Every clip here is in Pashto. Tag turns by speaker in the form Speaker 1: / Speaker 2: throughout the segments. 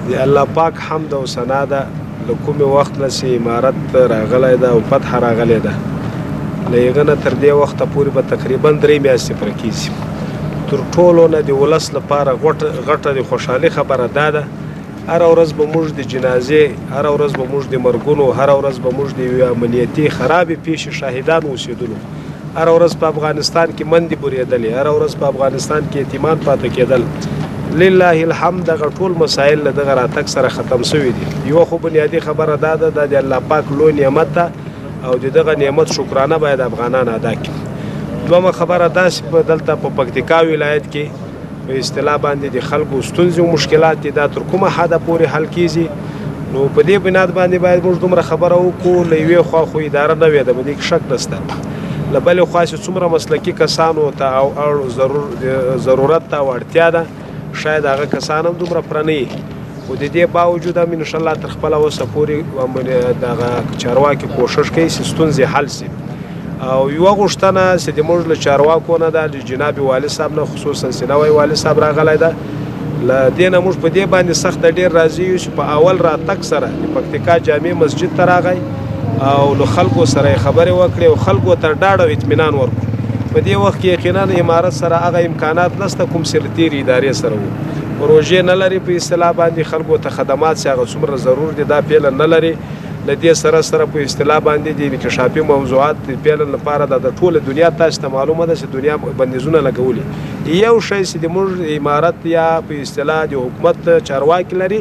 Speaker 1: د الله پاک حمد او ثنا ده له کومې وخت نه چې امارت راغلی ده او فتح راغلی ده له هغه نه تر دې وخته پورې به تقریبا 3 میاشتې پوره کېږي. تر ټولو نه د ولس لپاره غټه د خوشحالي خبره دا ده هره ورځ به موږ د جنازې، هره ورځ به موږ د مرګونو، هره ورځ به موږ د یوې امنیتي خرابې پیښې شاهدان اوسېدلو، هره ورځ په افغانستان کې مندې بورېدلې، هره ورځ په افغانستان کې یتیمان پاتې کېدل. لله الحمد دغه ټول مسایل له دغه راتګ سره ختم شوي دي. یوه خو بنیادي خبره دا ده دا د الله پاک لوی نعمت ده او د دغه نعمت شکرانه باید افغانان ادا کړي. دویمه خبره دا چې دلته په پکتیکا ولایت کې په اصطلاح باندې د خلکو ستونزې او مشکلات دي دا تر کومه حده پورې حل کیږي. نو په دې بنیاد باندې باید موږ دومره خبره وکړو له یوې خوا خو اداره نه وي د په دې کې شک نشته، له بلې خوا چې څومره مسلکي کسانو ته او ضرورت ته او اړتیا ده شاید هغه کسان هم دومره پوره نه وي، خو د دې باوجود هم انشاءالله تر خپله اوسه پورې دغه چارواکي کوښښ کوي چې ستونزې حل شي. او یوه غوښتنه چې د موږ له چارواکو نه ده د جناب والي صاحب نه خصوصا چې نوی والي صاحب راغلی ده له دې نه موږ په دې باندې سخت ډېر راضي یو چې په اول راتګ سره د پکتیکا جامع مسجد ته راغی او له خلکو سره یې خبرې وکړې او خلکو ته ډاډ او اطمینان ورکړو. په دې وخت کې یقینا امارت سره هغه امکانات نشته کوم چې له تېرې ادارې سره وو، پروژې نه لري په اصطلاح باندې خلکو ته خدمات چې هغه څومره ضرور دي دا پیله نه لري. له دې سره په اصطلاح باندې د انکشافي موضوعات د پیلن لپاره د ټوله دنیا تاسو ته معلومه ده چې دنیا بندیزونه لګولي. یو شی چې د موږ امارت یا په اصطلاح د حکومت چارواکي لري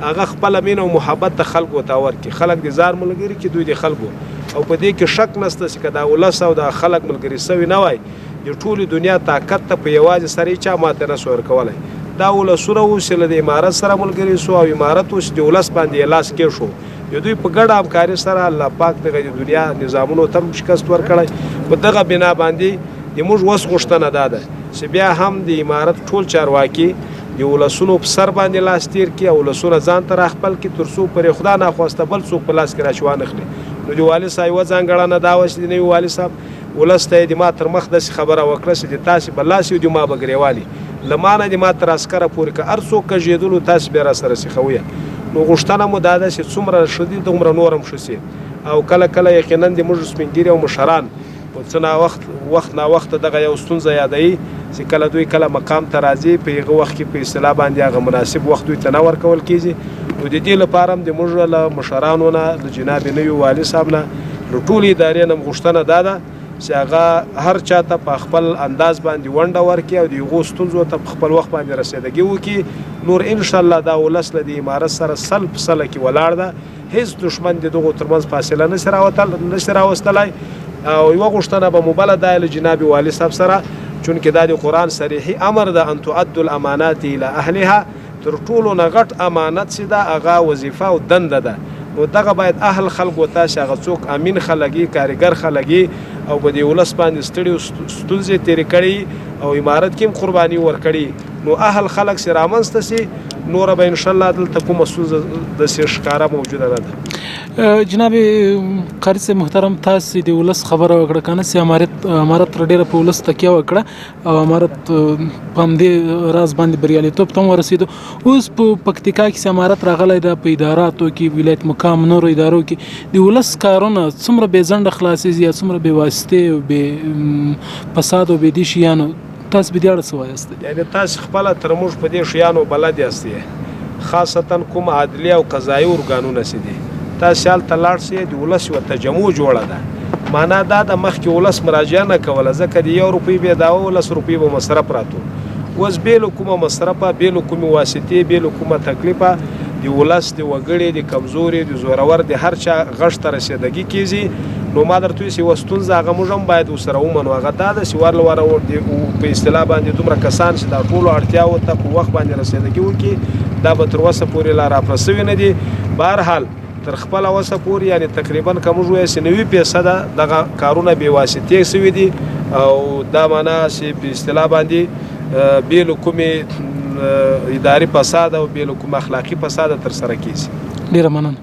Speaker 1: هغه خپله مینه او محبت د خلکو ته ورکړي، خلک د ځان ملګري کړي دوی د خلکو، او په دې کې شک نشته چې که دا ولس او دا خلک ملګري سوي نه وای د ټولې دنیا طاقت ته په یوازې سره هېچا ماته نه سو ورکولی. دا ولسونه اوس چې له د امارت سره ملګري سو او امارت اوس د ولس باندې یې لاس کېښو د دوی په ګډه همکاري سره الله پاک دغه د دنیا نظامونو ته هم شکست ورکړی. په دغه بنا باندې د موږ اوس غوښتنه دا ده چې بیا هم د امارت ټول چارواکي د ولسونو په سر باندې لاس تیر کړي او ولسونه ځان ته راخپل کړي تر څو پرې خدا ناخواسته بل څوک په لاس کې راشي وانخلي. نو د والي صاحب یوه ځانګړنه دا وه چې د نوي والي صاحب ولس ته یې د ما تر مخ داسې خبره وکړه چې د تاسې به لاس یو د ما به ګریوالي له ما نه د ما تر عسکره پورې که هر څوک کږېدلو تاسې بیا راسره سیخویه. نو غوښتنه مو دا ده چې څومره ښه دي دومره نور هم ښه سي، او کله کله یقینا د موږ سپین ږیري او مشران په څه وخت ناوخته دغه یو ستونزه یادوي چې کله دوی کله مقام ته راځي په هغه وخت کې په اصطلاح باندې هغه مناسب وخت دوی ته نه ورکول کېږي. نو د دې لپاره هم د موږ له مشرانو نه د جناب نوي والي صاحب نه له ټولې ادارې نه غوښتنه دا ده چې هغه هر چا ته په خپل انداز باندې ونډه ورکړي او د هغو ستونزو ته په خپل وخت باندې رسیدګي وکړي. نور انشاءالله دا ولس له د امارت سره سل په سله کې ولاړ ده، هیڅ دښمن د دغو ترمنځ فاصله نشي راوستلی. او یوه غوښتنه به مو بله دا له جناب والي صاحب سره چونکې دا د قرآن صریحي امر ده ان تؤدوا الامانات الى اهلها، تر ټولو نه غټ امانت چې ده هغه وظیفه او دنده ده. نو دغه باید اهل خلکو ته چې هغه څوک امین خلک کارګر خلک او په دې ولس باندې ستړي ستونزې تېرې کړي او امارت کې هم قرباني ورکړي، نو اهل خلک چې رامنځته سي نوره به انشاءالله دلته کومه ستونزه داسې ښکاره موجوده نه ده.
Speaker 2: جناب قاري صاحب محترم، تاسو د ولس خبره وکړه کنه چې امارت ډېره په ولس تکیه وکړه او امارت په همدې راز باندې بریالیتوب ته هم ورسېدو. اوس په پکتیکا کې چې امارت راغلی ده په اداراتو کې ولایت مقام نورو ادارو کې د ولس کارونه څومره بې ځنډه خلاصېږي یا څومره بې واسطې او بې فساد او بې دې شیانو، تاسو په دې اړه څه وایاست؟
Speaker 1: یعنې تاسو خپله تر موږ په دې شیانو بلد یاستئ، خاصتا کوم عدلیه او قضایي ارګانونه چې دي تاسو هلته لاړ شئ د ولس یوه تجمع جوړه ده، معنا دا د مخکې ولس مراجعه نه کوله ځکه د 1 روپۍ به دا 10 روپۍ به مصرف راتو. اوس بې له کومه مصرفه بې له کومې واسطې بې له کومه تکلیفه د ولس د وګړي د کمزوري د زورور د هر چا غږ ته رسېدګي کېږي. نو ما درته ویل چې یوه ستونزه هغه موږ هم باید ورسره ومنو، هغه دا ده چې ور له وره په اصطلاح باندې دومره کسان چې دا ټولو اړتیاوو ته په وخت باندې رسېدګي وکړي دا به تر اوسه پورې لا راپره سوي نه دي. بهرحال تر خپله اوسه پورې یعنې تقریبا که موږ ووایو چې 90% دغه کارونه بې واسطې سوي دي او دا معنا چې په اصطلاح باندې بې له کومې اداري فساد او بې له کوم اخلاقي فساده ترسره کېږي.
Speaker 2: ډېره مننه.